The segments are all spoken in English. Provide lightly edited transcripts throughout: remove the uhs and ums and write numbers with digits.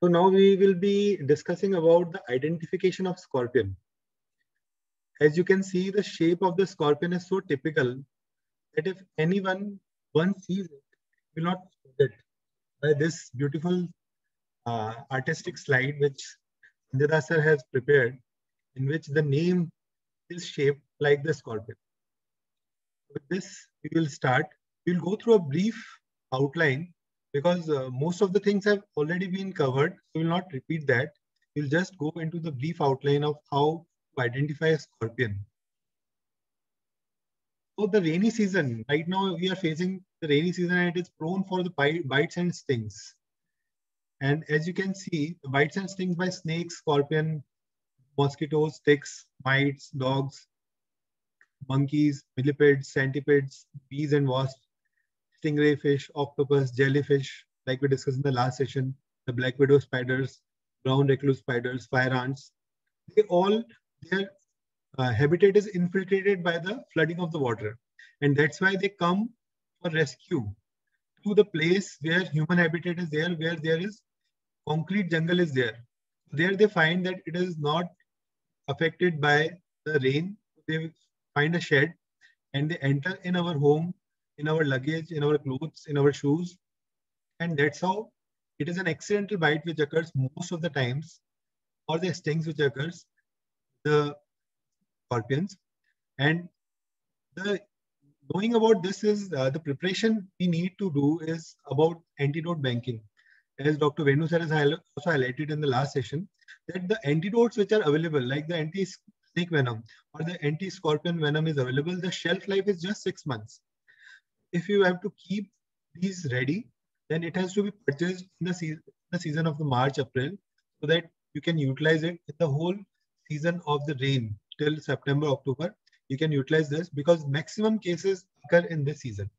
So now we will be discussing about the identification of scorpion. As you can see, the shape of the scorpion is so typical that if anyone once sees it, will not forget. By this beautiful artistic slide which Sanjay sir has prepared, in which the name is shaped like the scorpion. With this, we will start. We will go through a brief outline because most of the things have already been covered. So we will not repeat that. We'll just go into the brief outline of how to identify a scorpion. So the rainy season, right now we are facing the rainy season and it is prone for the bites and stings. And as you can see, the bites and stings by snakes, scorpion, mosquitoes, ticks, mites, dogs, monkeys, millipedes, centipedes, bees and wasps, stingray fish, octopus, jellyfish, like we discussed in the last session, the black widow spiders, brown recluse spiders, fire ants, they all, their habitat is infiltrated by the flooding of the water. And that's why they come for rescue to the place where human habitat is there, where there is concrete jungle is there. There they find that it is not affected by the rain. They find a shed and they enter in our home, in our luggage, in our clothes, in our shoes. And that's how it is an accidental bite which occurs most of the times, or the stings which occurs, the scorpions. And the knowing about this is the preparation we need to do is about antidote banking. As Dr. Venu sir has also highlighted in the last session, that the antidotes which are available, like the anti-snake venom or the anti-scorpion venom is available, the shelf life is just 6 months. If you have to keep these ready, then it has to be purchased in the season of the March, April, so that you can utilize it in the whole season of the rain till September, October. You can utilize this because maximum cases occur in this season.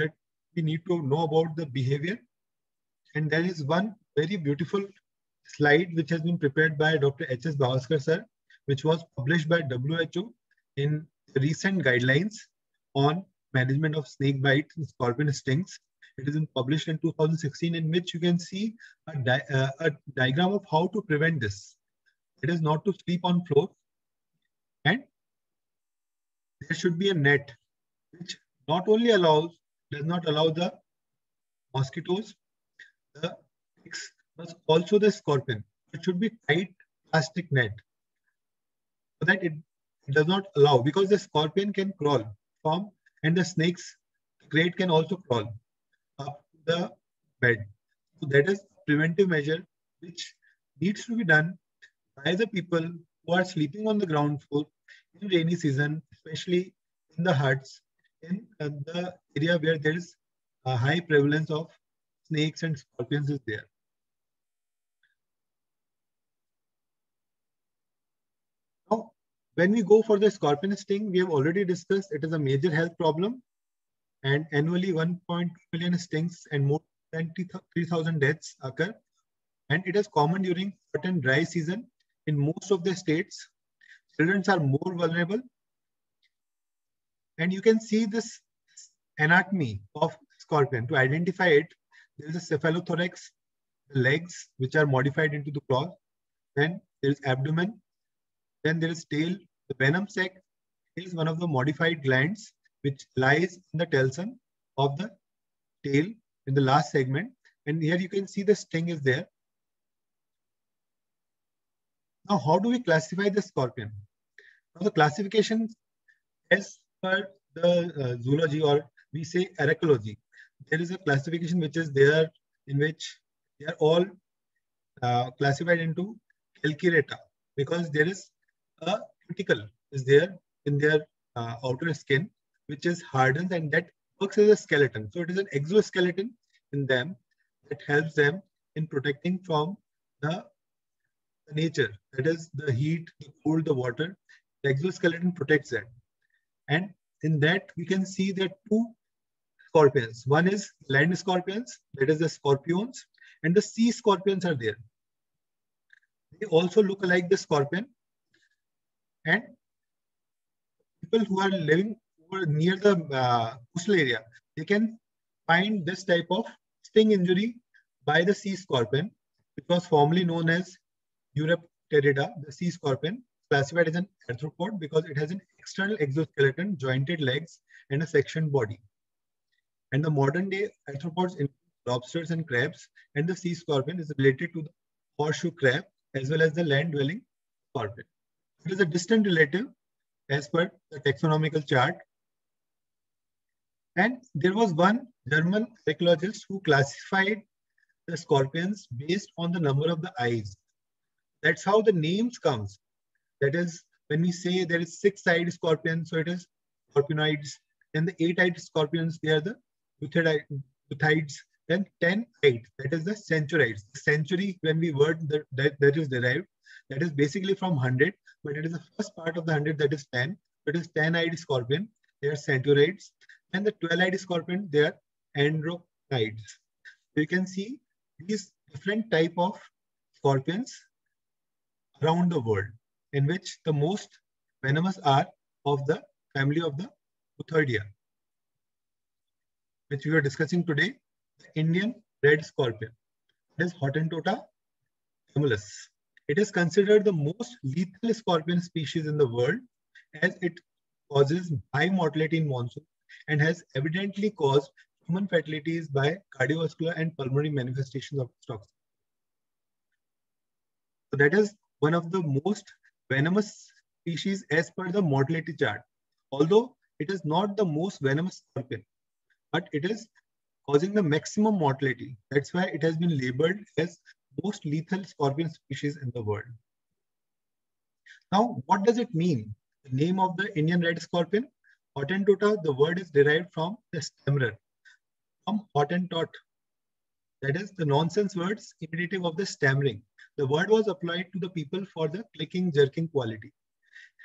That we need to know about the behavior. And there is one very beautiful slide which has been prepared by Dr. H.S. Bhavaskar sir, which was published by WHO in recent guidelines on management of snake bites and scorpion stings. It is published in 2016, in which you can see a diagram of how to prevent this. It is not to sleep on floor, and there should be a net which not only does not allow the mosquitoes, the ticks, but also the scorpion. It should be tight plastic net so that it does not allow, because the scorpion can crawl from, and the snakes, the crate can also crawl up the bed. So that is a preventive measure which needs to be done by the people who are sleeping on the ground floor in rainy season, especially in the huts, in the area where there is a high prevalence of snakes and scorpions is there. Now, when we go for the scorpion sting, we have already discussed it is a major health problem, and annually 1.2 million stings and more than 3,000 deaths occur. And it is common during hot and dry season in most of the states. Children are more vulnerable. And you can see this anatomy of scorpion. To identify it, there is a cephalothorax, the legs, which are modified into the claw. Then there is abdomen. Then there is tail. The venom sac is one of the modified glands which lies in the telson of the tail in the last segment. And here you can see the sting is there. Now, how do we classify the scorpion? Now, the classification as per the zoology, or we say arachology, there is a classification which is there in which they are all classified into calcirata, because there is a cuticle is there in their outer skin, which is hardened and that works as a skeleton. So it is an exoskeleton in them that helps them in protecting from the nature, that is the heat, the cold, the water. The exoskeleton protects that. And in that, we can see that two scorpions. One is land scorpions, that is the scorpions, and the sea scorpions are there. They also look like the scorpion. And people who are living near the coastal area, they can find this type of sting injury by the sea scorpion. which was formerly known as Eurypterida, the sea scorpion, classified as an arthropod because it has an external exoskeleton, jointed legs, and a sectioned body. And the modern day arthropods include lobsters and crabs, and the sea scorpion is related to the horseshoe crab as well as the land-dwelling scorpion. It is a distant relative as per the taxonomical chart. And there was one German archaeologist who classified the scorpions based on the number of the eyes. That's how the names comes. That is, when we say there is 6-eyed scorpion, so it is scorpionoids. Then the 8-eyed scorpions, they are the euthides. Then 10-eyed, that is the centuriids. The century, when we word that is derived, that is basically from 100, but it is the first part of the 100 that is 10. It is 10-eyed scorpion. They are centuriids. And the 12-eyed scorpion, they are androcnids. So you can see these different type of scorpions around the world, in which the most venomous are of the family of the Euthyrdia, which we were discussing today, the Indian red scorpion. It is Hottentotta camellus. It is considered the most lethal scorpion species in the world, as it causes high mortality in monsoon and has evidently caused human fatalities by cardiovascular and pulmonary manifestations of toxin. So that is one of the most venomous species as per the mortality chart. Although it is not the most venomous scorpion, but it is causing the maximum mortality. That's why it has been labeled as most lethal scorpion species in the world. Now, what does it mean? The name of the Indian red scorpion, Hottentotta, the word is derived from the stammerer, from Hottentot. That is the nonsense words imitative of the stammering. The word was applied to the people for the clicking, jerking quality.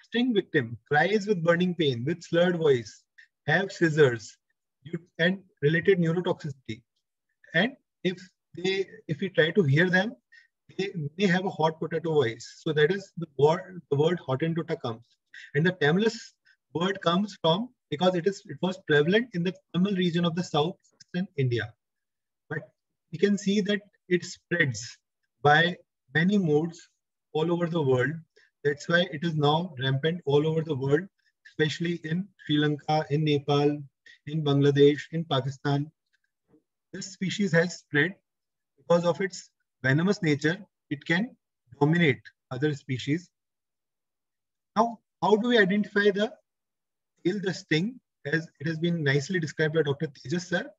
Sting victim cries with burning pain, with slurred voice, have scissors, and related neurotoxicity. And if we try to hear them, they may have a hot potato voice. So that is the word Hottentotta comes. And the Tamilus word comes from because it was prevalent in the Tamil region of the southwestern India. But we can see that it spreads by many modes all over the world. That's why it is now rampant all over the world, especially in Sri Lanka, in Nepal, in Bangladesh, in Pakistan. This species has spread because of its venomous nature. It can dominate other species. Now, how do we identify the sting? As it has been nicely described by Dr. Tejas sir,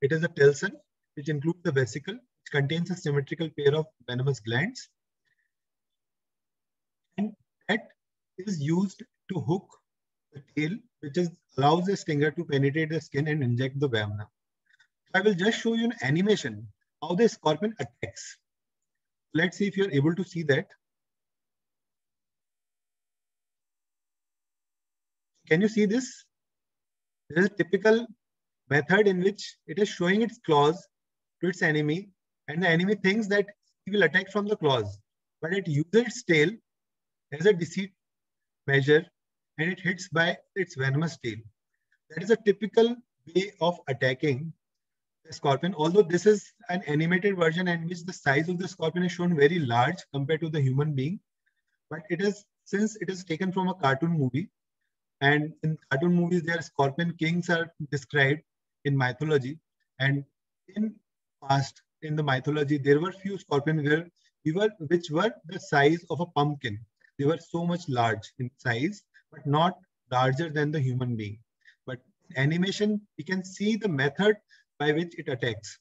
it is a telson, which includes the vesicle, which contains a symmetrical pair of venomous glands. And that is used to hook the tail, which allows the stinger to penetrate the skin and inject the venom. I will just show you an animation how the scorpion attacks. Let's see if you're able to see that. Can you see this? There is a typical method in which it is showing its claws to its enemy, and the enemy thinks that he will attack from the claws, but it uses its tail as a deceit measure, and it hits by its venomous tail. That is a typical way of attacking the scorpion, although this is an animated version in which the size of the scorpion is shown very large compared to the human being. But it is, since it is taken from a cartoon movie, and in cartoon movies, their scorpion kings are described in mythology. And in past, in the mythology, there were few scorpions which were the size of a pumpkin. They were so much large in size, but not larger than the human being. But in animation, we can see the method by which it attacks.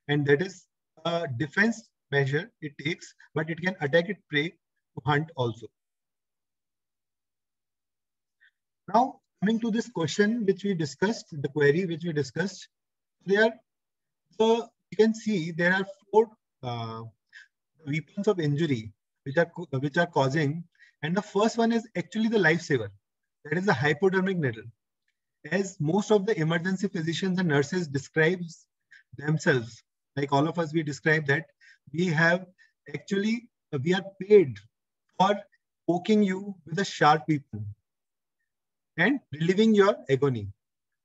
And that is a defense measure it takes, but it can attack its prey to hunt also. Now, coming to this question which we discussed, the query which we discussed, you can see there are 4 weapons of injury which are causing, and the first one is actually the lifesaver. That is the hypodermic needle. As most of the emergency physicians and nurses describes themselves, like all of us, we describe that we are paid for poking you with a sharp weapon and relieving your agony.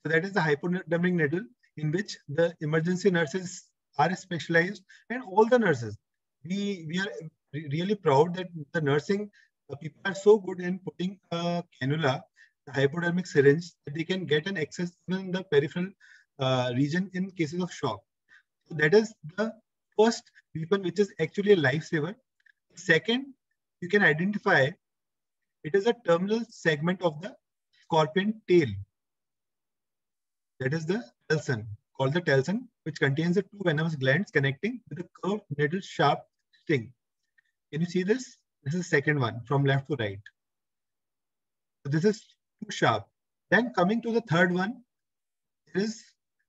So that is the hypodermic needle, in which the emergency nurses are specialized, and all the nurses, we are really proud that the nursing people are so good in putting a cannula, a hypodermic syringe, that they can get an access even in the peripheral region in cases of shock. So that is the first weapon, which is actually a lifesaver. Second, you can identify it is a terminal segment of the scorpion tail. That is the telson, called the telson, which contains the two venomous glands connecting with a curved needle sharp sting. Can you see this? This is the second one from left to right. So this is too sharp. Then coming to the third one is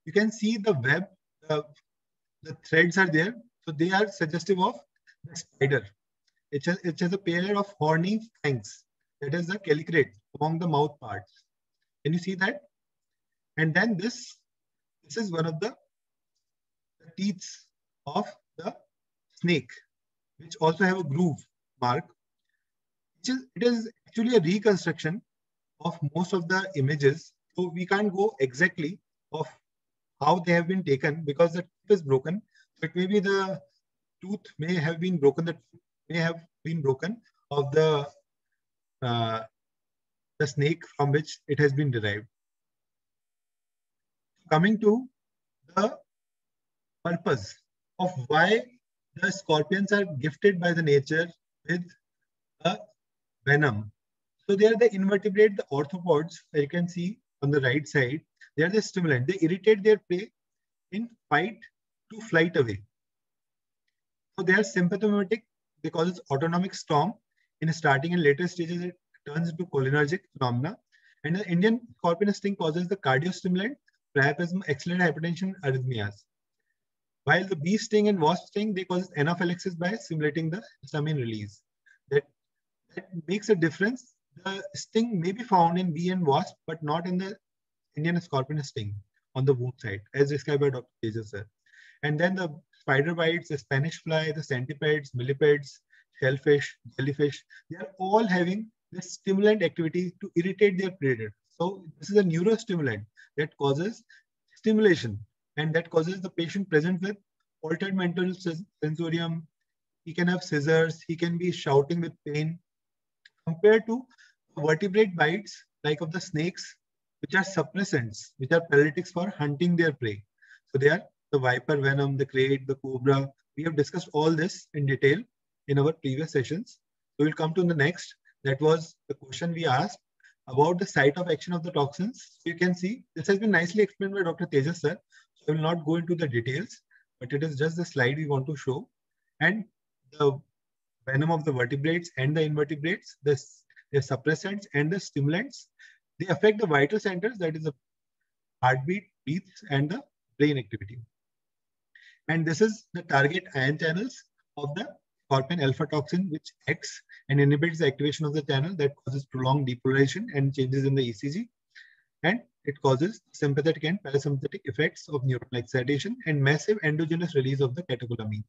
you can see the web, the threads are there. So they are suggestive of the spider. It has a pair of horny fangs. That is the calicrate among the mouth parts. Can you see that? And then this is one of the teeth of the snake, which also have a groove mark. It is actually a reconstruction of most of the images. So we can't go exactly of how they have been taken because the tooth is broken. So it may be the tooth may have been broken, the tooth may have been broken of the snake from which it has been derived. Coming to the purpose of why the scorpions are gifted by the nature with a venom. So they are the invertebrate, the arthropods, you can see on the right side. They are the stimulant. They irritate their prey in fight to flight away. So they are sympathomimic. They cause autonomic storm. In starting and later stages, it turns into cholinergic phenomena. And the Indian scorpion sting causes the cardiostimulant, priapism, accelerated hypertension, arrhythmias. While the bee sting and wasp sting, they cause anaphylaxis by stimulating the histamine release. That makes a difference. The sting may be found in bee and wasp, but not in the Indian scorpion sting on the wound side, as described by Dr. Tejas sir. And then the spider bites, the Spanish fly, the centipedes, millipedes, shellfish, jellyfish, they are all having this stimulant activity to irritate their predator. So this is a neurostimulant that causes stimulation, and that causes the patient present with altered mental sensorium. He can have seizures, he can be shouting with pain, compared to vertebrate bites like of the snakes, which are suppressants, which are paralytics for hunting their prey. So they are the viper venom, the krait, the cobra. We have discussed all this in detail in our previous sessions. So we'll come to the next. That was the question we asked about the site of action of the toxins. So you can see this has been nicely explained by Dr. Tejas sir. So I will not go into the details, but it is just the slide we want to show. And the venom of the vertebrates and the invertebrates, the suppressants and the stimulants, they affect the vital centers, that is the heartbeat, breath, and the brain activity. And this is the target ion channels of the scorpion alpha toxin, which acts and inhibits the activation of the channel that causes prolonged depolarization and changes in the ECG. And it causes sympathetic and parasympathetic effects of neuronal excitation and massive endogenous release of the catecholamines,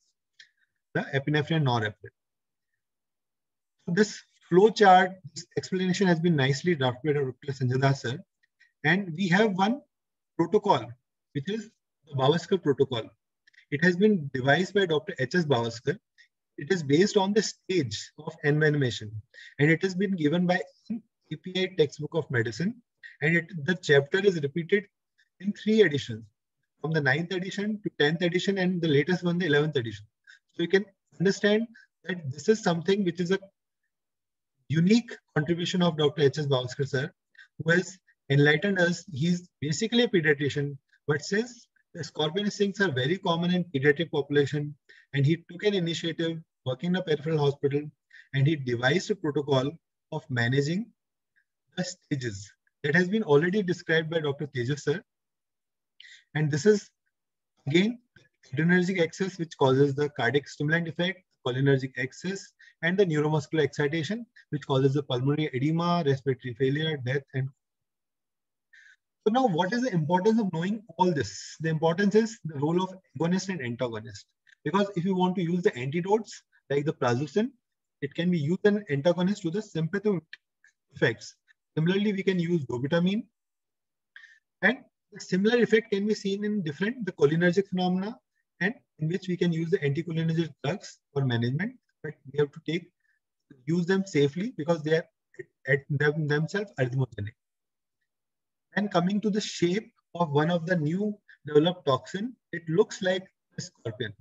the epinephrine and norepinephrine. This flow chart, this explanation has been nicely drafted by Dr. Sanjay Das sir. And we have one protocol, which is the Bhavaskar protocol. It has been devised by Dr. H.S. Bhavaskar. It is based on the stage of envenomation, and it has been given by an API textbook of medicine. And the chapter is repeated in 3 editions, from the 9th edition to 10th edition, and the latest one, the 11th edition. So you can understand that this is something which is a unique contribution of Dr. H.S. Bhavaskar sir, who has enlightened us. He's basically a pediatrician, but since the scorpion stings are very common in pediatric population, and he took an initiative working in a peripheral hospital, and he devised a protocol of managing the stages that has been already described by Dr. Tejas sir. And this is again adrenergic excess, which causes the cardiac stimulant effect, cholinergic excess, and the neuromuscular excitation, which causes the pulmonary edema, respiratory failure, death, and so now what is the importance of knowing all this? The importance is the role of agonist and antagonist. Because if you want to use the antidotes like the prazosin, it can be used as an antagonist to the sympathetic effects. Similarly, we can use dobutamine, and the similar effect can be seen in the cholinergic phenomena and in which we can use the anticholinergic drugs for management, but we have to use them safely because they are themselves arthemogenic. And coming to the shape of one of the new developed toxin, it looks like a scorpion.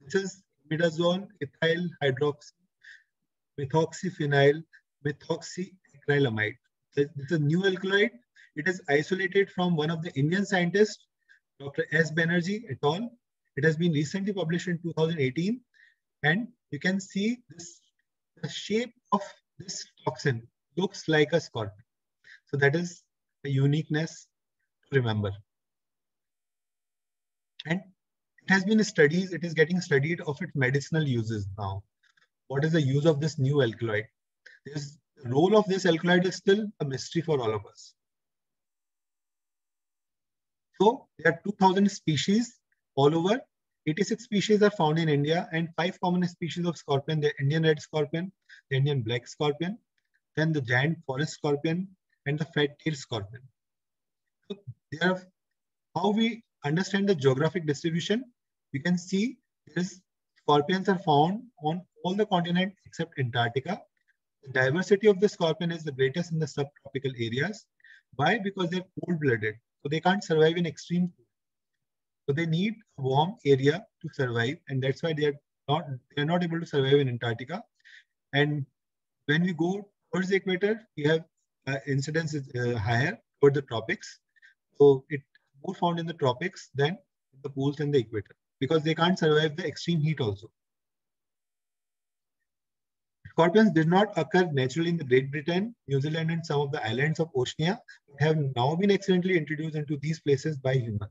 This is imidazole ethyl hydroxy methoxyphenyl methoxyacrylamide. This is a new alkaloid. It is isolated from one of the Indian scientists, Dr. S. Banerjee et al. It has been recently published in 2018, and you can see this. The shape of this toxin looks like a scorpion. So that is a uniqueness to remember. And it has been studied, it is getting studied of its medicinal uses now. What is the use of this new alkaloid? The role of this alkaloid is still a mystery for all of us. So there are 2,000 species all over. 86 species are found in India, and 5 common species of scorpion: the Indian red scorpion, the Indian black scorpion, then the giant forest scorpion, and the fat-tailed scorpion. So there, how we understand the geographic distribution, you can see scorpions are found on all the continents except Antarctica. The diversity of the scorpion is the greatest in the subtropical areas. Why? Because they're cold-blooded, so they can't survive in extreme cold. So they need a warm area to survive, and that's why they're not able to survive in Antarctica. And when we go towards the equator, we have incidence is higher toward the tropics. So it's more found in the tropics than in the poles and the equator, because they can't survive the extreme heat also. Scorpions did not occur naturally in the Great Britain, New Zealand, and some of the islands of Oceania, but have now been accidentally introduced into these places by humans.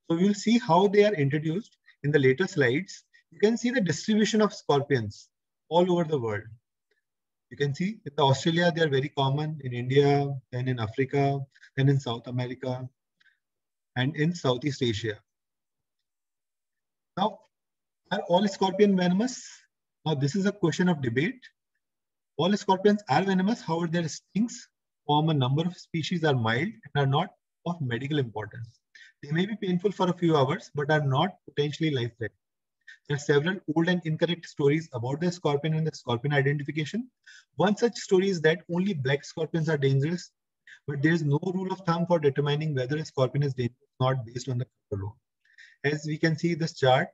So we will see how they are introduced in the later slides. You can see the distribution of scorpions all over the world. You can see in Australia, they are very common, in India, then in Africa, then in South America, and in Southeast Asia. Now, are all scorpion venomous? Now, this is a question of debate. All scorpions are venomous, however, their stings form a number of species are mild and are not of medical importance. They may be painful for a few hours, but are not potentially life-threatening. There are several old and incorrect stories about the scorpion and the scorpion identification. One such story is that only black scorpions are dangerous, but there is no rule of thumb for determining whether a scorpion is dangerous or not based on the color alone. As we can see this chart,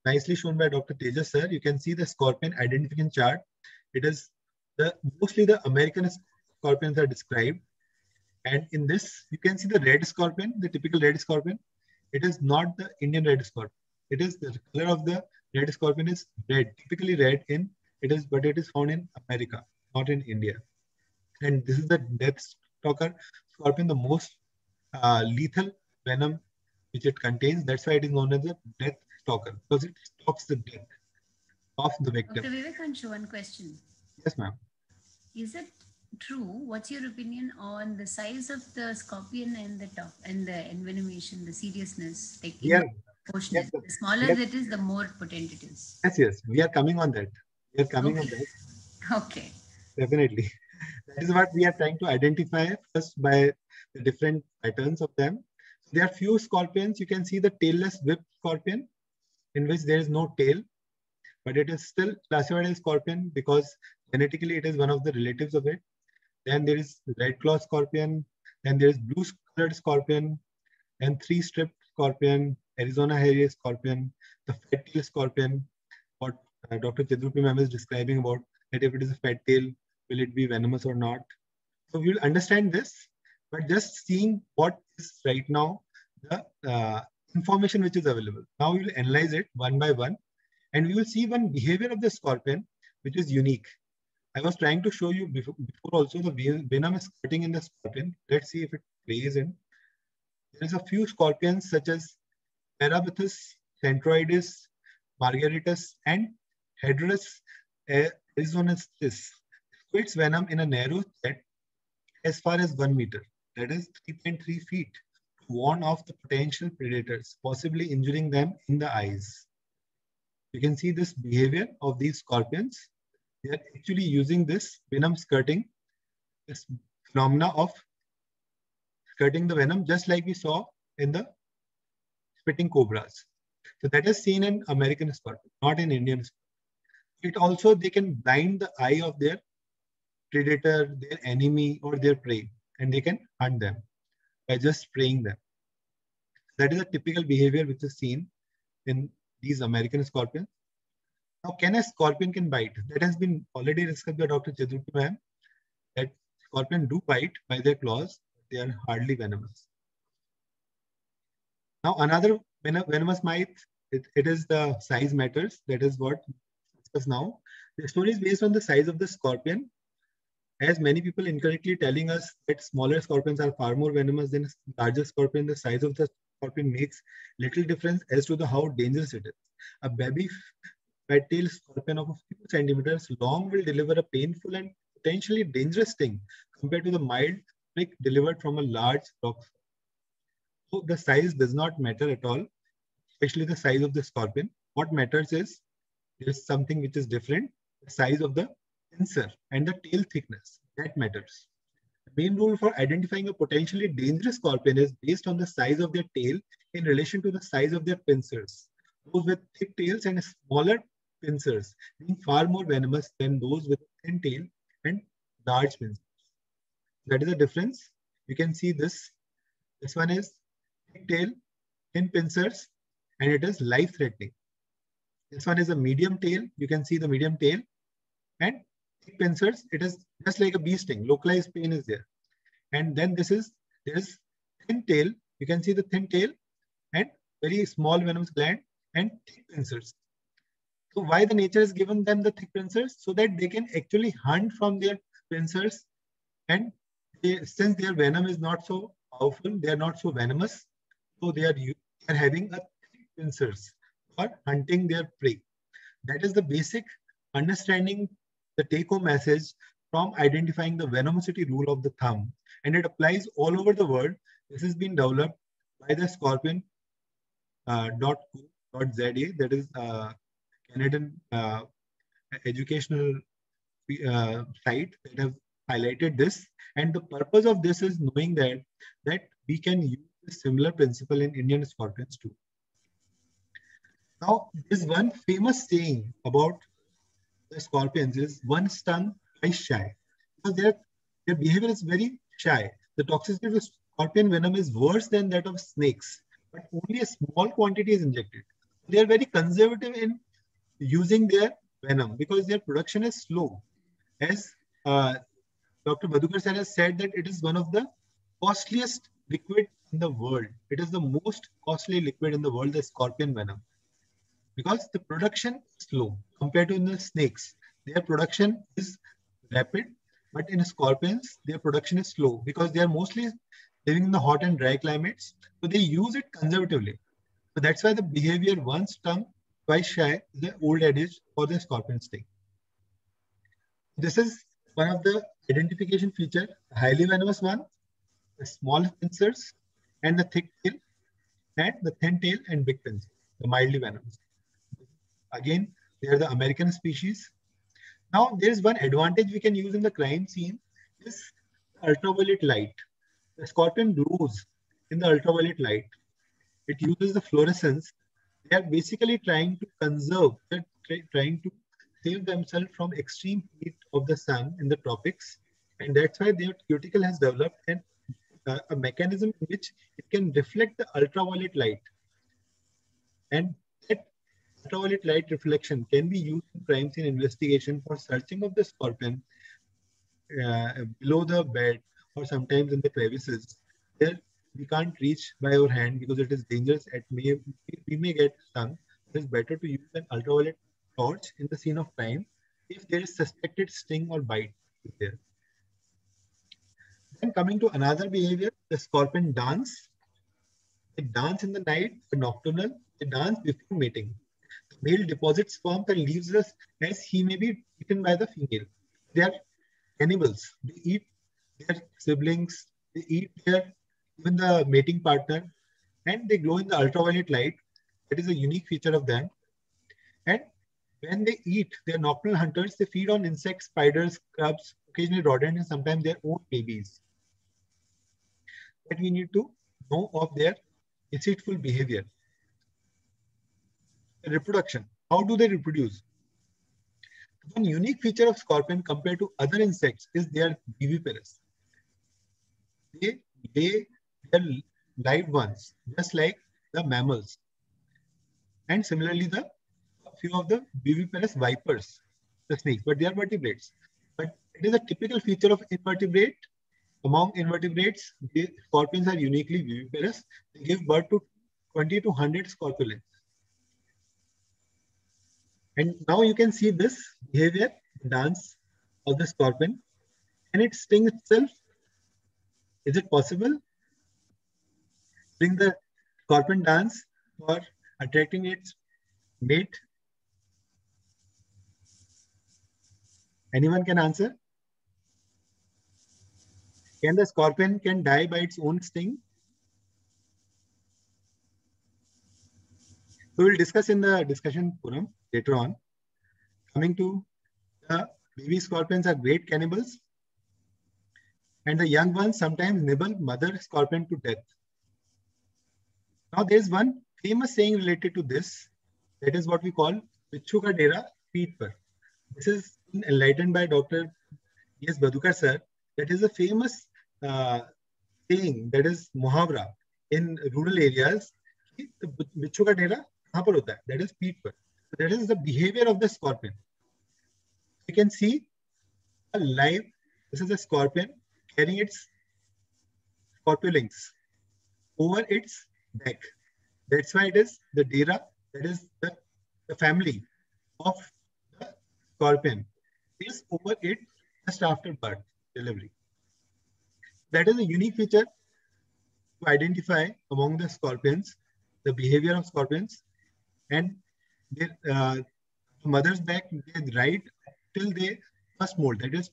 nicely shown by Dr. Tejas sir, you can see the scorpion identification chart. It is mostly the American scorpions are described. And in this, you can see the red scorpion, the typical red scorpion. It is not the Indian red scorpion. It is the color of the red scorpion is red, typically red but it is found in America, not in India. And this is the death stalker scorpion, the most lethal venom which it contains. That's why it is known as the death stalker, because it stalks the death of the victim. Dr. Vivekansh, one question. Yes, ma'am. Is it true? What's your opinion on the size of the scorpion and the top and the envenomation, the seriousness? Like proportionate. Yes, the smaller it is, the more potent it is. Yes. We are coming on that. We are coming on that. Okay. Definitely. That is what we are trying to identify first by the different patterns of them. So there are few scorpions. You can see the tailless whip scorpion, in which there is no tail, but it is still classified as scorpion because genetically it is one of the relatives of it. Then there is red claw scorpion. Then there is blue colored scorpion, and three-striped scorpion, Arizona hairy scorpion, the fat-tail scorpion. What Dr. Chidrupi ma'am is describing about that if it is a fat tail, will it be venomous or not? So we will understand this, but just seeing what is right now the information which is available. Now we will analyze it one by one, and we will see one behavior of the scorpion which is unique. I was trying to show you before also the venom is cutting in the scorpion. Let's see if it plays in. There is a few scorpions such as Parabithus, Centroides, Margaritus, and Hedrus arizonensis. Its venom in a narrow thread as far as 1 meter, that is 3.3 feet, to warn off the potential predators, possibly injuring them in the eyes. You can see this behavior of these scorpions. They are actually using this venom skirting, this phenomena of skirting the venom, just like we saw in the spitting cobras. So that is seen in American scorpion, not in Indian scorpion. It also, they can blind the eye of their predator, their enemy, or their prey, and they can hunt them by just spraying them. That is a typical behavior which is seen in these American scorpions. Now, can a scorpion can bite? That has been already discussed by Dr. Chaturthi ma'am, that scorpion do bite by their claws. They are hardly venomous. Now, another venomous mite, it is the size matters. That is what discuss now. The story is based on the size of the scorpion, as many people incorrectly telling us that smaller scorpions are far more venomous than larger scorpion. The size of the scorpion makes little difference as to how dangerous it is. A baby fat-tailed scorpion of a few centimeters long will deliver a painful and potentially dangerous sting compared to the mild prick delivered from a large rock. So the size does not matter at all, especially the size of the scorpion. What matters is there is something which is different, the size of the pincer and the tail thickness. That matters. The main rule for identifying a potentially dangerous scorpion is based on the size of their tail in relation to the size of their pincers. Those with thick tails and smaller pincers being far more venomous than those with thin tail and large pincers. That is the difference. You can see this. This one is thick tail, thin pincers, and it is life-threatening. This one is a medium tail. You can see the medium tail and thick pincers. It is just like a bee sting. Localized pain is there. And then there is thin tail. You can see the thin tail and very small venomous gland and thick pincers. So why the nature has given them the thick pincers? So that they can actually hunt from their pincers, and since their venom is not so powerful, they are not so venomous, so they are having a thick pincers for hunting their prey. That is the basic understanding, the take-home message from identifying the venomosity rule of the thumb, and it applies all over the world. This has been developed by the Scorpion .co.za, that is Canadian educational site that have highlighted this. And the purpose of this is knowing that we can use a similar principle in Indian scorpions too. Now, there's one famous saying about the scorpions is one stung, twice shy. Because their behavior is very shy. The toxicity of scorpion venom is worse than that of snakes, but only a small quantity is injected. They are very conservative in using their venom because their production is slow. As Dr. Madhukar sir has said that it is one of the costliest liquid in the world. It is the most costly liquid in the world, the scorpion venom. Because the production is slow compared to the snakes. Their production is rapid, but in scorpions, their production is slow because they are mostly living in the hot and dry climates. So they use it conservatively. So that's why the behavior once stung, twice shy is the old adage for the scorpion sting. This is one of the identification feature, highly venomous one, the small pincers and the thick tail, and the thin tail and big pincers, the mildly venomous. Again, they are the American species. Now, there is one advantage we can use in the crime scene is ultraviolet light. The scorpion glows in the ultraviolet light. It uses the fluorescence. They are basically trying to conserve, they're trying to save themselves from extreme heat of the sun in the tropics. And that's why their cuticle has developed a mechanism in which it can reflect the ultraviolet light. And that ultraviolet light reflection can be used in crime scene investigation for searching of the scorpion below the bed or sometimes in the crevices. There we can't reach by our hand because it is dangerous. We may get stung. It is better to use an ultraviolet torch in the scene of crime if there is suspected sting or bite there. Then coming to another behavior, the scorpion dance. They dance in the night, nocturnal. They dance before mating. The male deposits sperm and leaves us as he may be eaten by the female. They are cannibals. They eat their siblings. They eat even the mating partner, and they glow in the ultraviolet light. That is a unique feature of them. And when they eat, they are nocturnal hunters. They feed on insects, spiders, grubs, occasionally rodents, and sometimes their own babies. That we need to know of their deceitful behavior. Reproduction. How do they reproduce? One unique feature of scorpion compared to other insects is their viviparous. They lay their live ones, just like the mammals. And similarly, the few of the viviparous vipers, the snakes, but they are vertebrates. But it is a typical feature of invertebrate. Among invertebrates, the scorpions are uniquely viviparous. They give birth to 20 to 100 scorpions. And now you can see this behavior, dance of the scorpion. Can it sting itself? Is it possible? Sting the scorpion dance for attracting its mate? Anyone can answer? Can the scorpion die by its own sting? So we'll discuss in the discussion forum later on. Coming to the baby scorpions are great cannibals. And the young ones sometimes nibble mother scorpion to death. Now there's one famous saying related to this. That is what we call Bichu ka dera, peet par. This is enlightened by Dr. E.S. Badukar sir. That is a famous saying, that is muhavra in rural areas. Bichu ka dera kahan par hota hai? That is peet par. So that is the behavior of the scorpion. You can see a live, this is a scorpion carrying its scorpiolings over its neck. That's why it is the dera, that is the family of the scorpion is over it just after birth, delivery. That is a unique feature to identify among the scorpions, the behavior of scorpions. And their mother's back, they ride till they first molt. That is,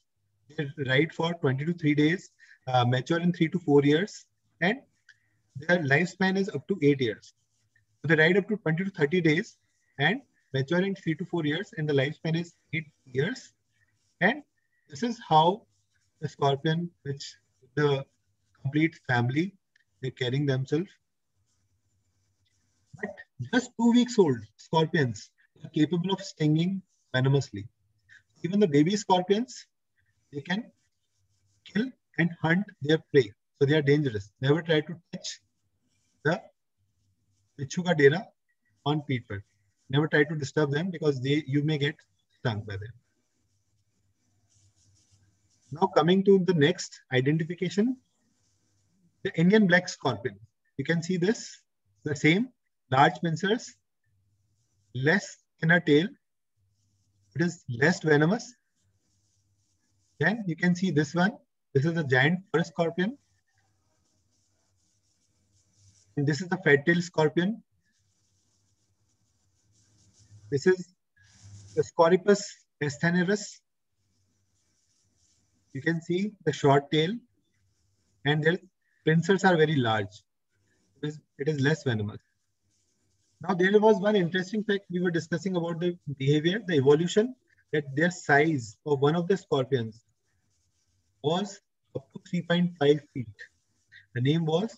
they ride for 20 to 3 days, mature in 3 to 4 years, and their lifespan is up to 8 years. So they ride up to 20 to 30 days and mature in 3 to 4 years, and the lifespan is 8 years. And this is how the scorpion, which the complete family, they're carrying themselves. But just 2 weeks old scorpions are capable of stinging venomously. Even the baby scorpions, they can kill and hunt their prey. So they are dangerous. Never try to touch the Bichu ka dera on peat par. Never try to disturb them because you may get stung by them. Now coming to the next identification, the Indian black scorpion. You can see this, the same, large pincers, less thinner tail. It is less venomous. Then you can see this one. This is a giant forest scorpion. And this is the fat-tailed scorpion. This is the Scorpius esthanerus. You can see the short tail, and their pincers are very large. It is less venomous. Now there was one interesting fact we were discussing about the behavior, the evolution, that their size of one of the scorpions was up to 3.5 feet. The name was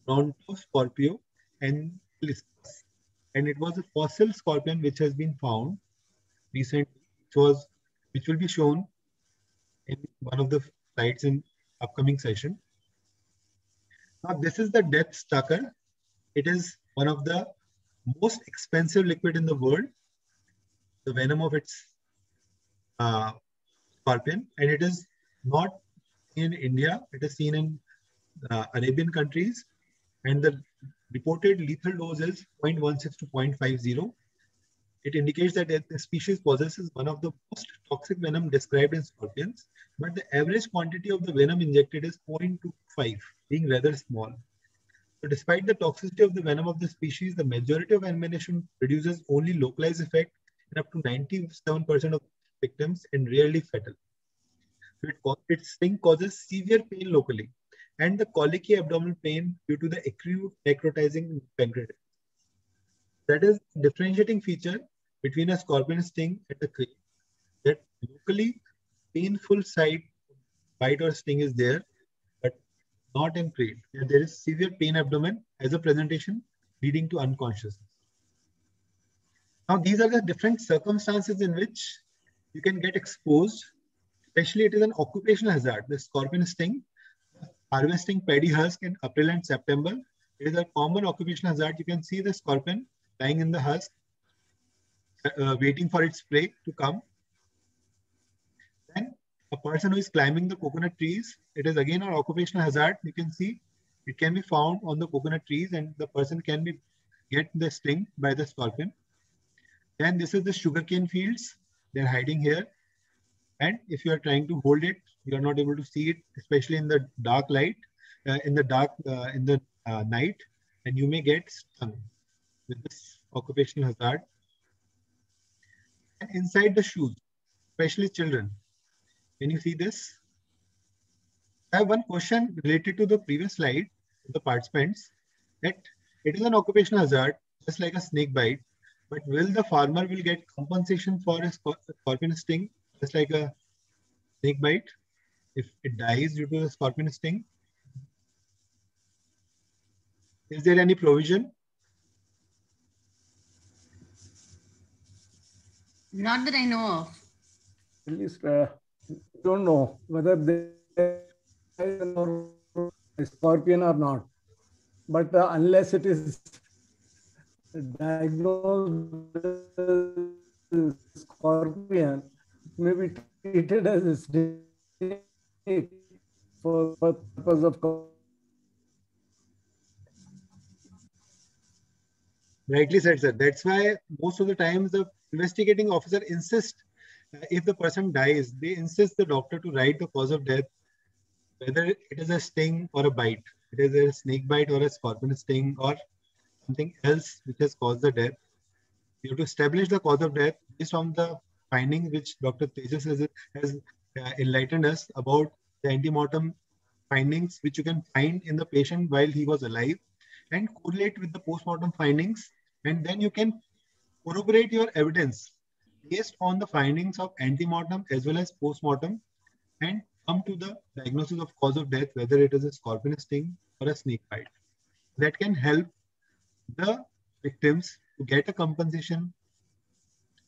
Brontoscorpio antiliscus, and it was a fossil scorpion which has been found recently, which will be shown in one of the slides in upcoming session. Now this is the death sucker. It is one of the most expensive liquid in the world, the venom of its scorpion, and it is not in India. It is seen in Arabian countries, and the reported lethal dose is 0.16 to 0.50. It indicates that the species possesses one of the most toxic venom described in scorpions, but the average quantity of the venom injected is 0.25, being rather small. So despite the toxicity of the venom of the species, the majority of ammunition produces only localized effect in up to 97% of victims and rarely fatal. So its sting causes severe pain locally and the colicky abdominal pain due to the acute necrotizing pancreatitis. That is a differentiating feature between a scorpion sting and a crane, that locally painful side bite or sting is there, but not in crane. There is severe pain abdomen as a presentation leading to unconsciousness. Now, these are the different circumstances in which you can get exposed. Especially, it is an occupational hazard. The scorpion sting, harvesting paddy husk in April and September. It is a common occupational hazard. You can see the scorpion lying in the husk, waiting for its prey to come. Then a person who is climbing the coconut trees, it is again an occupational hazard. You can see it can be found on the coconut trees and the person can get the sting by the scorpion. Then this is the sugarcane fields. They're hiding here. And if you are trying to hold it, you are not able to see it, especially in the dark light, in the night, and you may get stung with this occupational hazard. And inside the shoes, especially children. Can you see this? I have one question related to the previous slide, the participants, that it is an occupational hazard, just like a snake bite, but will the farmer will get compensation for a scorpion sting, just like a snake bite, if it dies due to a scorpion sting? Is there any provision? Not that I know of. At least don't know whether they are a scorpion or not. But unless it is diagnosed as scorpion, it may be treated as a snake for purpose of. Rightly said, sir. That's why most of the times the investigating officer insists, if the person dies, they insist the doctor to write the cause of death, whether it is a sting or a bite. It is a snake bite or a scorpion sting or something else which has caused the death. You have to establish the cause of death based on the findings which Dr. Tejas has enlightened us about the antemortem findings which you can find in the patient while he was alive and correlate with the postmortem findings, and then you can corroborate your evidence based on the findings of antemortem as well as postmortem and come to the diagnosis of cause of death, whether it is a scorpion sting or a snake bite. That can help the victims to get a compensation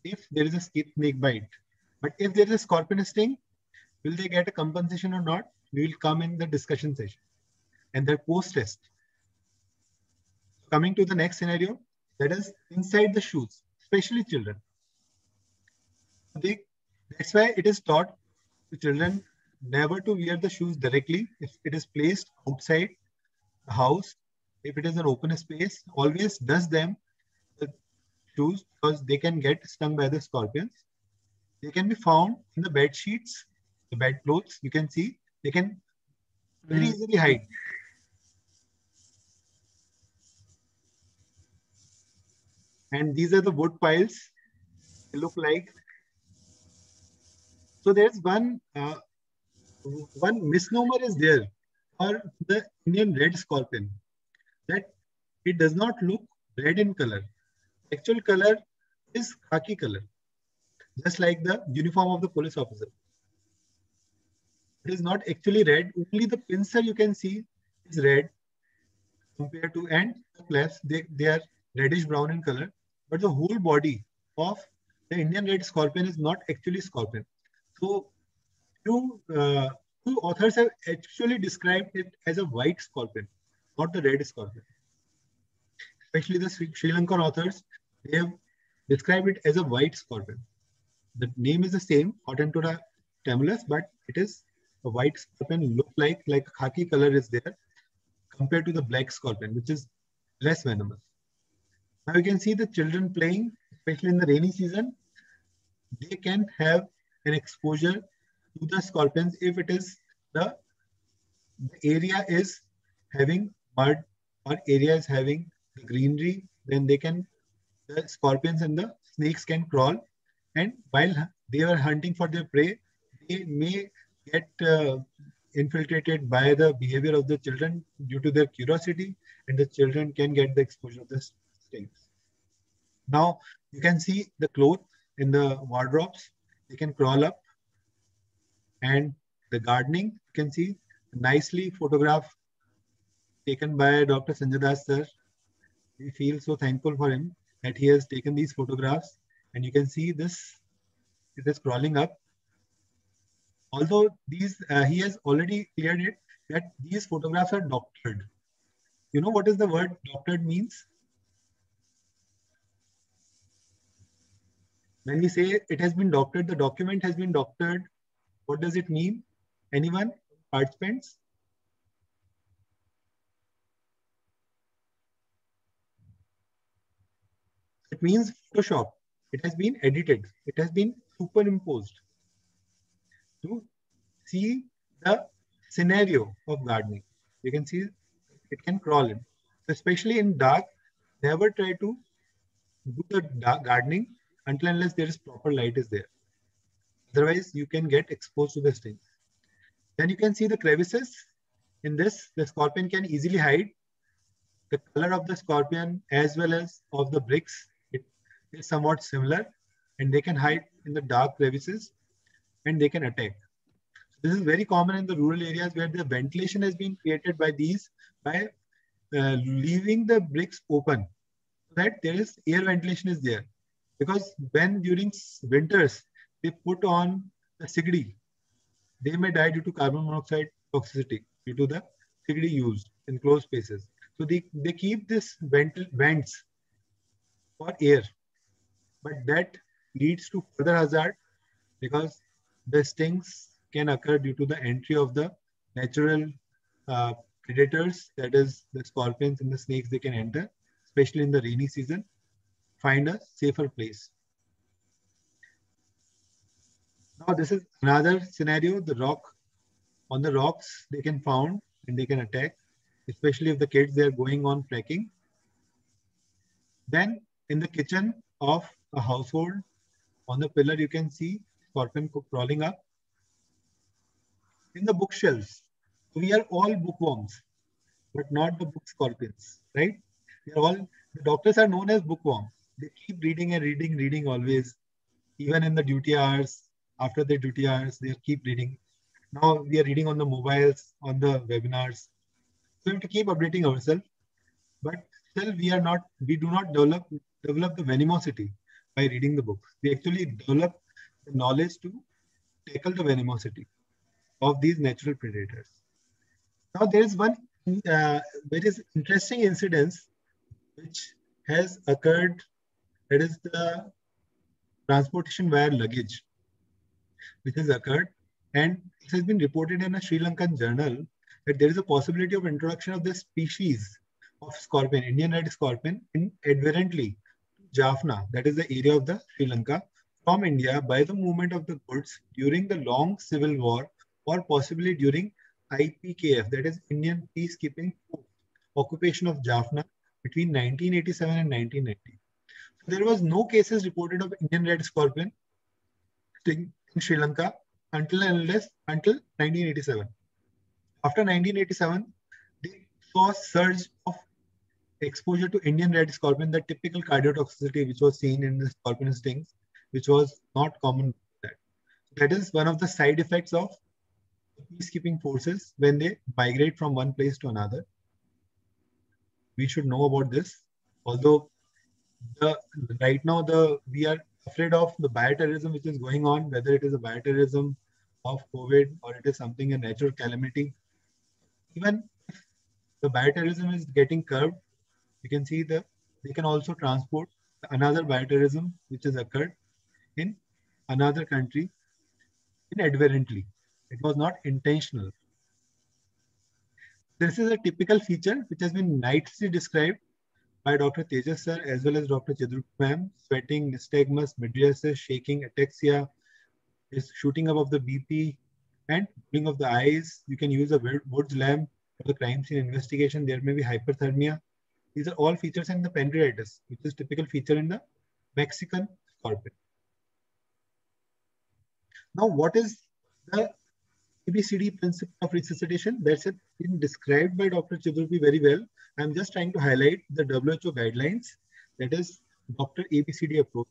if there is a snake bite. But if there is a scorpion sting, will they get a compensation or not? We will come in the discussion session and the post-test. Coming to the next scenario, that is inside the shoes, especially children. That's why it is taught to children never to wear the shoes directly. If it is placed outside the house, if it is an open space, always dust them, the shoes, because they can get stung by the scorpions. They can be found in the bed sheets, the bed clothes. You can see they can very easily hide. And these are the wood piles. They look like. So there's one misnomer is there for the Indian red scorpion, that it does not look red in color. Actual color is khaki color, just like the uniform of the police officer. It is not actually red. Only the pincer you can see is red compared to, and the clefts, they are reddish brown in color. But the whole body of the Indian red scorpion is not actually scorpion. So two authors have actually described it as a white scorpion, not the red scorpion. Especially the Sri Lankan authors, they have described it as a white scorpion. The name is the same, Hottentotta tamulus, but it is a white scorpion, look like a khaki color is there compared to the black scorpion, which is less venomous. Now you can see the children playing, especially in the rainy season. They can have an exposure to the scorpions if it is the area is having mud or area is having the greenery, then the scorpions and the snakes can crawl, and while they are hunting for their prey, they may get infiltrated by the behavior of the children due to their curiosity, and the children can get the exposure of the stings. Now you can see the cloth in the wardrobes, they can crawl up, and the gardening, you can see nicely photograph taken by Dr. Sanjay Das sir. We feel so thankful for him. that he has taken these photographs, and you can see this, it is crawling up. Although these, he has already cleared it that these photographs are doctored. You know what is the word doctored means? When we say it has been doctored, the document has been doctored, what does it mean? Anyone? Participants? It means Photoshop. It has been edited. It has been superimposed to see the scenario of gardening. You can see it can crawl in. So especially in dark, never try to do the dark gardening until unless there is proper light is there. Otherwise, you can get exposed to the stings. Then you can see the crevices. In this, the scorpion can easily hide. The color of the scorpion as well as of the bricks, it is somewhat similar, and they can hide in the dark crevices and they can attack. This is very common in the rural areas where the ventilation has been created by these, by leaving the bricks open so that there is air ventilation is there. Because when during winters they put on the sigdi, they may die due to carbon monoxide toxicity due to the sigdi used in closed spaces. So they keep this vents for air, but that leads to further hazard because the stings can occur due to the entry of the natural predators, that is the scorpions and the snakes. They can enter, especially in the rainy season. Find a safer place. Now this is another scenario. The rock, on the rocks they can found and they can attack, especially if the kids they are going on trekking. Then in the kitchen of a household, on the pillar you can see scorpion crawling up. In the bookshelves, we are all bookworms, but not the book scorpions, right? We are all, the doctors are known as bookworms. They keep reading and reading always, even in the duty hours, after the duty hours, they keep reading. Now we are reading on the mobiles, on the webinars. So we have to keep updating ourselves, but still we do not develop the venomosity by reading the books. We actually develop the knowledge to tackle the venomosity of these natural predators. Now there is one very interesting incident which has occurred, that is the transportation via luggage, which has occurred, and it has been reported in a Sri Lankan journal that there is a possibility of introduction of this species of scorpion, Indian red scorpion, inadvertently to Jaffna, that is the area of the Sri Lanka, from India by the movement of the goods during the long civil war, or possibly during IPKF, that is Indian Peacekeeping Force, occupation of Jaffna between 1987 and 1990. So there was no cases reported of Indian red scorpion in Sri Lanka until 1987. After 1987, they saw a surge of exposure to Indian red scorpion, the typical cardiotoxicity which was seen in the scorpion stings, which was not common. That is one of the side effects of peacekeeping forces when they migrate from one place to another. We should know about this. Although right now we are afraid of the bioterrorism which is going on, whether it is a bioterrorism of COVID or it is something, a natural calamity. Even if the bioterrorism is getting curbed, you can see they can also transport another bioterrorism which has occurred in another country inadvertently. It was not intentional. This is a typical feature which has been nicely described by Dr. Tejas sir as well as Dr. Chidrup ma'am. Sweating, nystagmus, mydriasis, shaking, ataxia, is shooting above the BP, and pulling of the eyes. You can use a Woods lamp for the crime scene investigation. There may be hyperthermia. These are all features in the pancreatitis, which is typical feature in the Mexican scorpion. Now, what is the ABCD principle of resuscitation? That's been described by Dr. Chidrupi very well. I'm just trying to highlight the WHO guidelines. That is Dr. ABCD approach,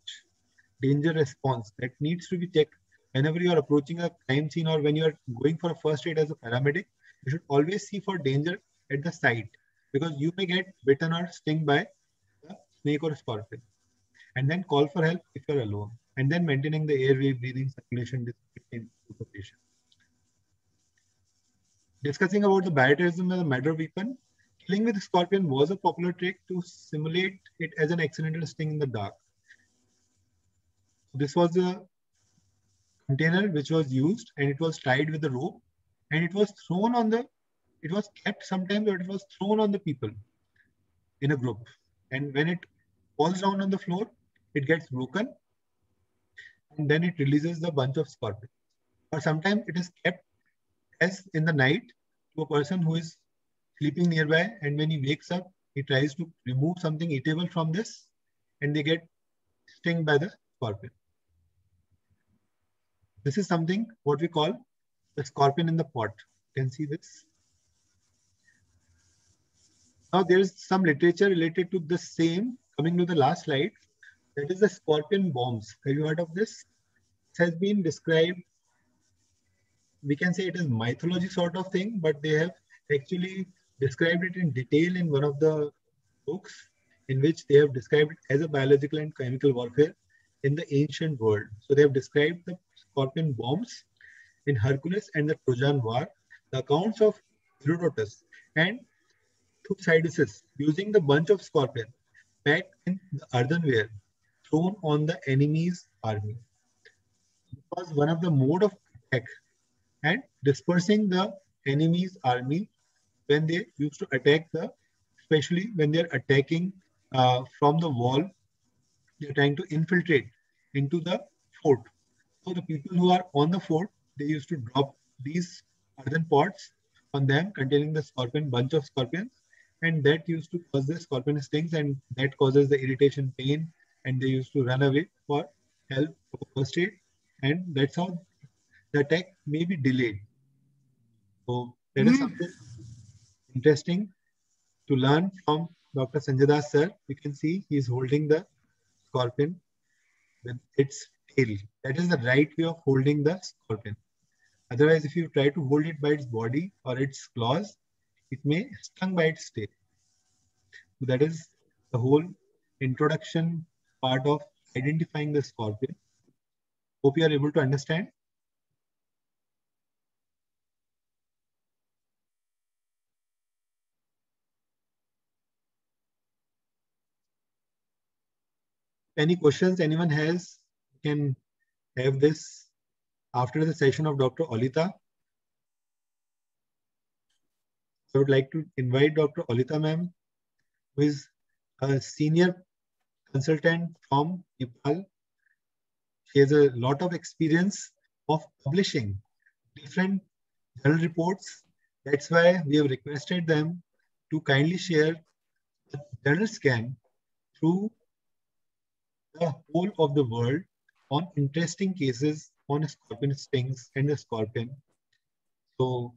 danger response, that needs to be checked whenever you are approaching a crime scene or when you are going for a first aid as a paramedic. You should always see for danger at the site because you may get bitten or stung by a snake or a scorpion. and then call for help if you're alone, and then maintaining the airway, breathing, circulation, discipline. Discussing about the bioterrorism as a matter weapon, killing with a scorpion was a popular trick to simulate it as an accidental sting in the dark. This was a container which was used, and it was tied with a rope, and it was thrown on the, it was kept sometimes, but it was thrown on the people in a group. And when it falls down on the floor, it gets broken, and then it releases the bunch of scorpions. Or sometimes it is kept as in the night to a person who is sleeping nearby, and when he wakes up, he tries to remove something eatable from this, and they get stung by the scorpion. This is something what we call the scorpion in the pot. You can see this. Now there is some literature related to the same. Coming to the last slide, that is the scorpion bombs. Have you heard of this? It has been described. We can say it is mythology sort of thing, but they have actually described it in detail in one of the books, in which they have described it as a biological and chemical warfare in the ancient world. So they have described the scorpion bombs in Hercules and the Trojan War, the accounts of Herodotus and Thucydides using the bunch of scorpion packed in the earthenware thrown on the enemy's army. It was one of the mode of attack and dispersing the enemy's army when they used to attack the, especially when they're attacking from the wall, they're trying to infiltrate into the fort. So the people who are on the fort, they used to drop these earthen pots on them containing the scorpion, bunch of scorpions, and that used to cause the scorpion stings, and that causes the irritation, pain, and they used to run away for help, for first aid, and that's how the attack may be delayed. So that is something interesting to learn from Dr. Sanjay Das sir. You can see he is holding the scorpion with its tail. That is the right way of holding the scorpion. Otherwise, if you try to hold it by its body or its claws, it may stung by its tail. So that is the whole introduction part of identifying the scorpion. Hope you are able to understand. Any questions anyone has, can have this after the session of Dr. Olita. I would like to invite Dr. Olita ma'am, who is a senior consultant from Nepal. She has a lot of experience of publishing different journal reports. That's why we have requested them to kindly share a journal scan through the whole of the world on interesting cases on scorpion stings and the scorpion. So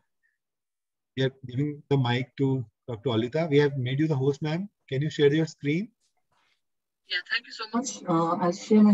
we are giving the mic to Dr. Olita. We have made you the host, ma'am. Can you share your screen? Yeah, thank you so much. I'll share my